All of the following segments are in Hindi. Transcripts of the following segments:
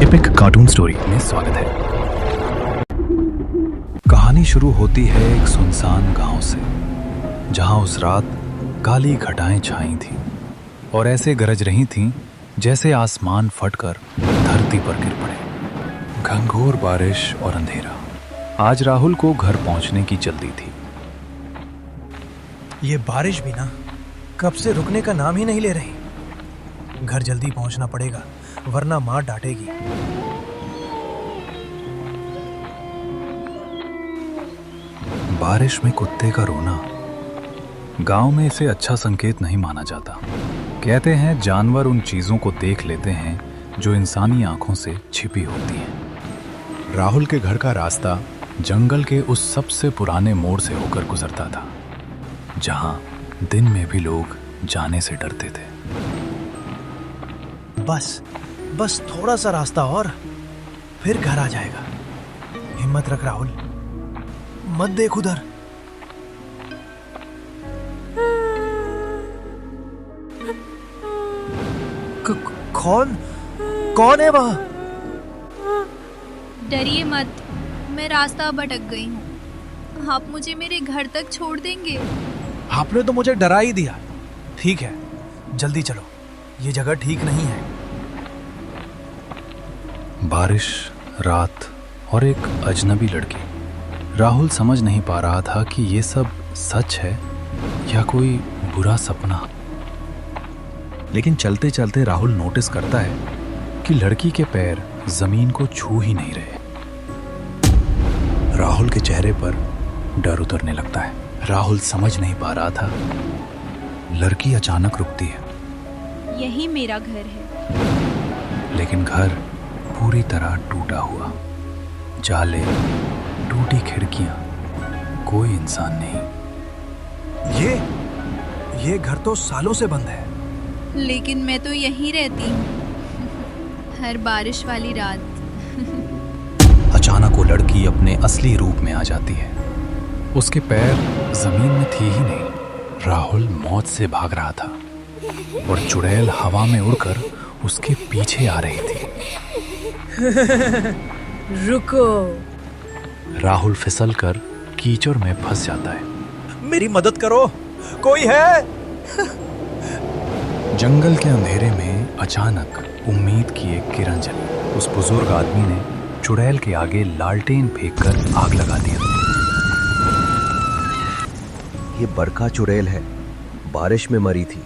एपिक कार्टून स्टोरी में स्वागत है। कहानी शुरू होती है एक सुनसान गांव से, जहां उस रात काली घटाएं छाई थीं और ऐसे गरज रही थीं जैसे आसमान फटकर धरती पर गिर पड़े। घंघोर बारिश और अंधेरा। आज राहुल को घर पहुंचने की जल्दी थी। ये बारिश भी ना कब से रुकने का नाम ही नहीं ले रही। घर जल्दी पहुंचना पड़ेगा वरना माँ डांटेगी। बारिश में कुत्ते का रोना गांव में इसे अच्छा संकेत नहीं माना जाता। कहते हैं जानवर उन चीजों को देख लेते हैं जो इंसानी आंखों से छिपी होती हैं। राहुल के घर का रास्ता जंगल के उस सबसे पुराने मोड़ से होकर गुजरता था, जहां दिन में भी लोग जाने से डरते थे। बस थोड़ा सा रास्ता और फिर घर आ जाएगा। हिम्मत रख राहुल, मत देख उधर। कौन है वह? डरिए मत, मैं रास्ता भटक गई हूँ। आप मुझे मेरे घर तक छोड़ देंगे? आपने तो मुझे डरा ही दिया। ठीक है, जल्दी चलो, ये जगह ठीक नहीं है। बारिश, रात और एक अजनबी लड़की। राहुल समझ नहीं पा रहा था कि ये सब सच है या कोई बुरा सपना। लेकिन चलते चलते राहुल नोटिस करता है कि लड़की के पैर जमीन को छू ही नहीं रहे। राहुल के चेहरे पर डर उतरने लगता है। राहुल समझ नहीं पा रहा था। लड़की अचानक रुकती है। यही मेरा घर है। लेकिन घर पूरी तरह टूटा हुआ, जाले, टूटी खिड़कियां, कोई इंसान नहीं। ये घर तो सालों से बंद है। लेकिन मैं तो यहीं रहती हूँ, हर बारिश वाली रात। अचानक वो लड़की अपने असली रूप में आ जाती है। उसके पैर जमीन में थे ही नहीं। राहुल मौत से भाग रहा था और चुड़ैल हवा में उड़कर उसके पीछे आ रही थी। रुको। राहुल फिसलकर कीचड़ में फंस जाता है। मेरी मदद करो, कोई है? जंगल के अंधेरे में अचानक उम्मीद की एक किरण जली। उस बुजुर्ग आदमी ने चुड़ैल के आगे लालटेन फेंककर आग लगा दिया। ये बरखा चुड़ैल है, बारिश में मरी थी।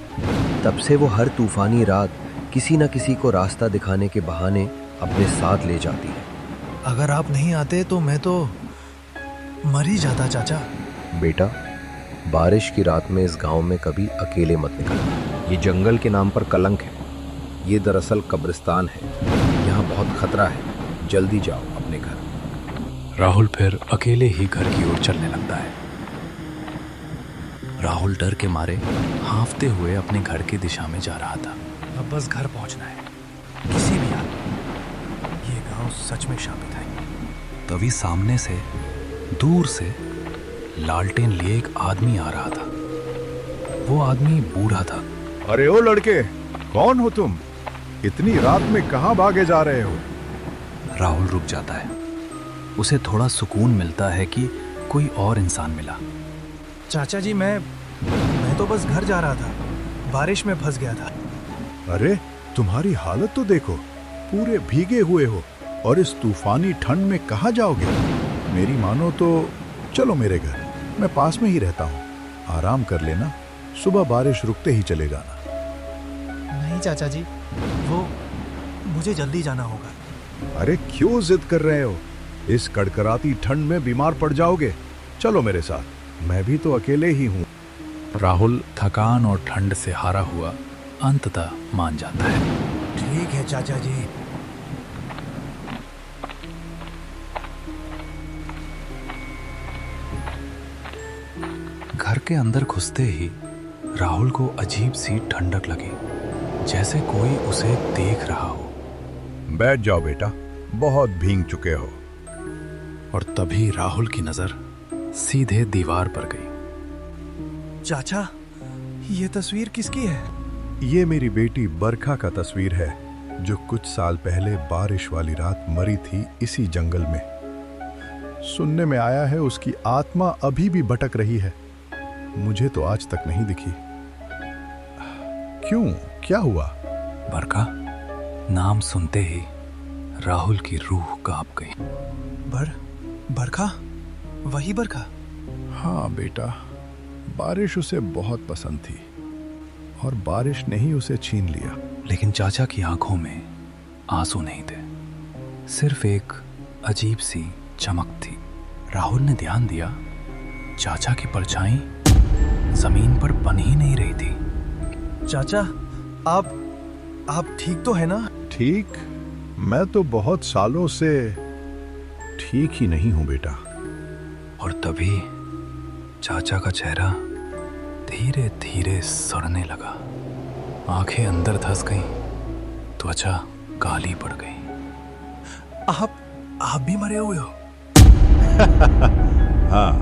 तब से वो हर तूफानी रात किसी न किसी को रास्ता दिखाने के बहाने अपने साथ ले जाती है। अगर आप नहीं आते तो मैं तो मर ही जाता चाचा। बेटा, बारिश की रात में इस गांव में कभी अकेले मत निकलना। ये जंगल के नाम पर कलंक है। ये दरअसल कब्रिस्तान है। यहाँ बहुत खतरा है। जल्दी जाओ अपने घर। राहुल फिर अकेले ही घर की ओर चलने लगता है। राहुल डर के मारे हांफते हुए अपने घर की दिशा में जा रहा था। अब बस घर पहुंचना है, किसी भी हाल। ये गांव सच में शापित है। तभी सामने से, दूर से लालटेन लिए एक आदमी आ रहा था। वो आदमी बूढ़ा था। अरे ओ लड़के, कौन हो तुम? इतनी रात में कहां भागे जा रहे हो? राहुल रुक जाता है। उसे थोड़ा सुकून मिलता है कि कोई और इंसान मिला। चाचा जी, मैं तो बस घर जा रहा था, बारिश में फंस गया था। अरे तुम्हारी हालत तो देखो, पूरे भीगे हुए हो और इस तूफानी ठंड में कहां जाओगे? मेरी मानो तो चलो मेरे घर, मैं पास में ही रहता हूँ। आराम कर लेना, सुबह बारिश रुकते ही चले जाना। नहीं चाचा जी, वो मुझे जल्दी जाना होगा। अरे क्यों जिद कर रहे हो? इस कड़कड़ाती ठंड में बीमार पड़ जाओगे। चलो मेरे साथ, मैं भी तो अकेले ही हूँ। राहुल थकान और ठंड से हारा हुआ अंततः मान जाता है। ठीक है चाचा जी। घर के अंदर घुसते ही राहुल को अजीब सी ठंडक लगी, जैसे कोई उसे देख रहा हो। बैठ जाओ बेटा, बहुत भीग चुके हो। और तभी राहुल की नजर सीधे दीवार पर गई। चाचा, ये तस्वीर किसकी है? ये मेरी बेटी बरखा का तस्वीर है। जो कुछ साल पहले बारिश वाली रात मरी थी इसी जंगल में। सुनने में आया है उसकी आत्मा अभी भी भटक रही है। मुझे तो आज तक नहीं दिखी। क्यों, क्या हुआ? बरखा, नाम सुनते ही राहुल की रूह कांप गई। बरखा, वही बरखा? हाँ बेटा, बारिश उसे बहुत पसंद थी और बारिश ने ही उसे छीन लिया। लेकिन चाचा की आंखों में आंसू नहीं थे, सिर्फ एक अजीब सी चमक थी। राहुल ने ध्यान दिया, चाचा की परछाई जमीन पर बन ही नहीं रही थी। चाचा, आप ठीक तो है ना? ठीक? मैं तो बहुत सालों से ठीक ही नहीं हूं बेटा। और तभी चाचा का चेहरा धीरे धीरे सड़ने लगा। आंखें अंदर धंस गईं, त्वचा काली पड़ गई। आप भी मरे हुए हो? हाँ,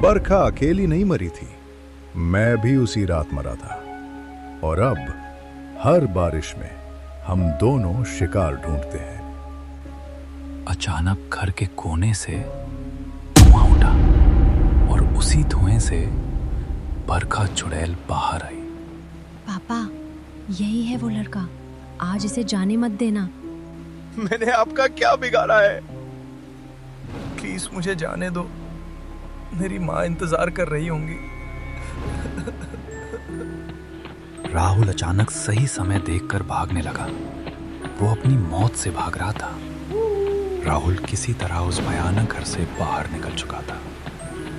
बरखा अकेली नहीं मरी थी, मैं भी उसी रात मरा था। और अब हर बारिश में हम दोनों शिकार ढूंढते हैं। अचानक घर के कोने से धुआं उठा और उसी धुएं से बरखा चुड़ैल बाहर आई। पापा, यही है वो लड़का, आज इसे जाने मत देना। मैंने आपका क्या बिगाड़ा है? प्लीज मुझे जाने दो, मेरी माँ इंतजार कर रही होंगी। राहुल अचानक सही समय देखकर भागने लगा। वो अपनी मौत से भाग रहा था। राहुल किसी तरह उस भयानक घर से बाहर निकल चुका था,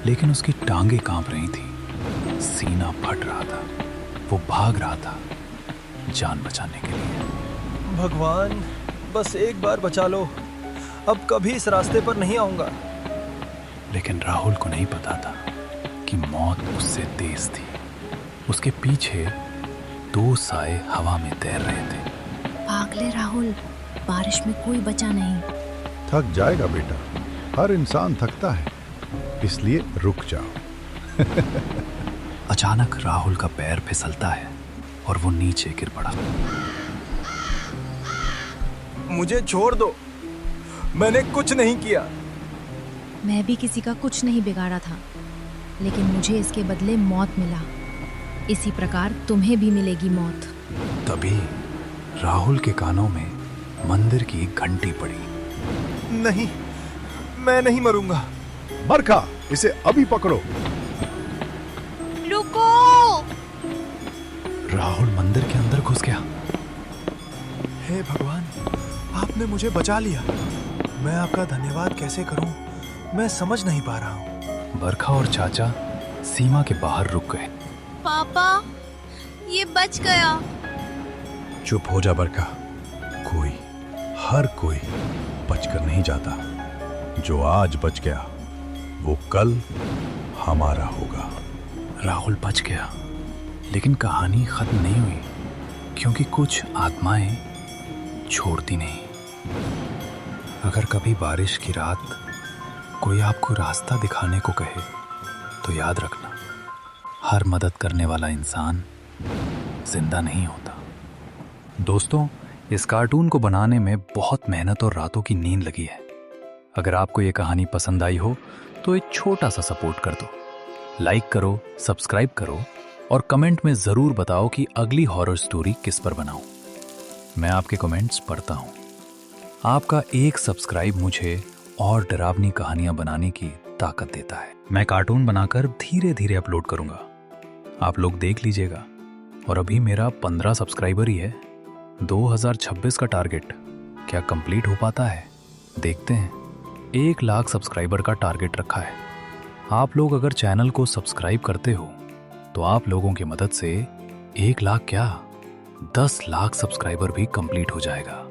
लेकिन उसकी टांगें कांप रही थी, सीना फट रहा था। वो भाग रहा था जान बचाने के लिए। भगवान, बस एक बार बचा लो, अब कभी इस रास्ते पर नहीं आऊंगा। लेकिन राहुल को नहीं पता था कि मौत उससे तेज थी। उसके पीछे दो साए हवा में तैर रहे थे। भाग ले राहुल, बारिश में कोई बचा नहीं। थक जाएगा बेटा, हर इंसान थकता है, इसलिए रुक जाओ। अचानक राहुल का पैर फिसलता है और वो नीचे गिर पड़ा। मुझे छोड़ दो, मैंने कुछ नहीं किया। मैं भी किसी का कुछ नहीं बिगाड़ा था, लेकिन मुझे इसके बदले मौत मिला। इसी प्रकार तुम्हें भी मिलेगी मौत। तभी राहुल के कानों में मंदिर की एक घंटी पड़ी। नहीं, मैं नहीं मरूंगा। बरखा, इसे अभी पकड़ो। रुको! राहुल मंदिर के अंदर घुस गया। हे भगवान, आपने मुझे बचा लिया। मैं आपका धन्यवाद कैसे करूं, मैं समझ नहीं पा रहा हूं। बरखा और चाचा सीमा के बाहर रुक गए। पापा, ये बच गया। चुप हो जा बरखा, हर कोई बचकर नहीं जाता। जो आज बच गया वो कल हमारा होगा। राहुल बच गया, लेकिन कहानी खत्म नहीं हुई, क्योंकि कुछ आत्माएं छोड़ती नहीं। अगर कभी बारिश की रात कोई आपको रास्ता दिखाने को कहे तो याद रखना, हर मदद करने वाला इंसान जिंदा नहीं होता। दोस्तों, इस कार्टून को बनाने में बहुत मेहनत और रातों की नींद लगी है। अगर आपको ये कहानी पसंद आई हो तो एक छोटा सा सपोर्ट कर दो, लाइक करो, सब्सक्राइब करो और कमेंट में जरूर बताओ कि अगली हॉरर स्टोरी किस पर बनाऊं। मैं आपके कमेंट्स पढ़ता हूं। आपका एक सब्सक्राइब मुझे और डरावनी कहानियां बनाने की ताकत देता है। मैं कार्टून बनाकर धीरे धीरे अपलोड करूंगा, आप लोग देख लीजिएगा। और अभी मेरा 15 सब्सक्राइबर ही है। 2026 का टारगेट क्या कंप्लीट हो पाता है, देखते हैं। 1 लाख सब्सक्राइबर का टारगेट रखा है। आप लोग अगर चैनल को सब्सक्राइब करते हो तो आप लोगों की मदद से 1 लाख क्या 10 लाख सब्सक्राइबर भी कंप्लीट हो जाएगा।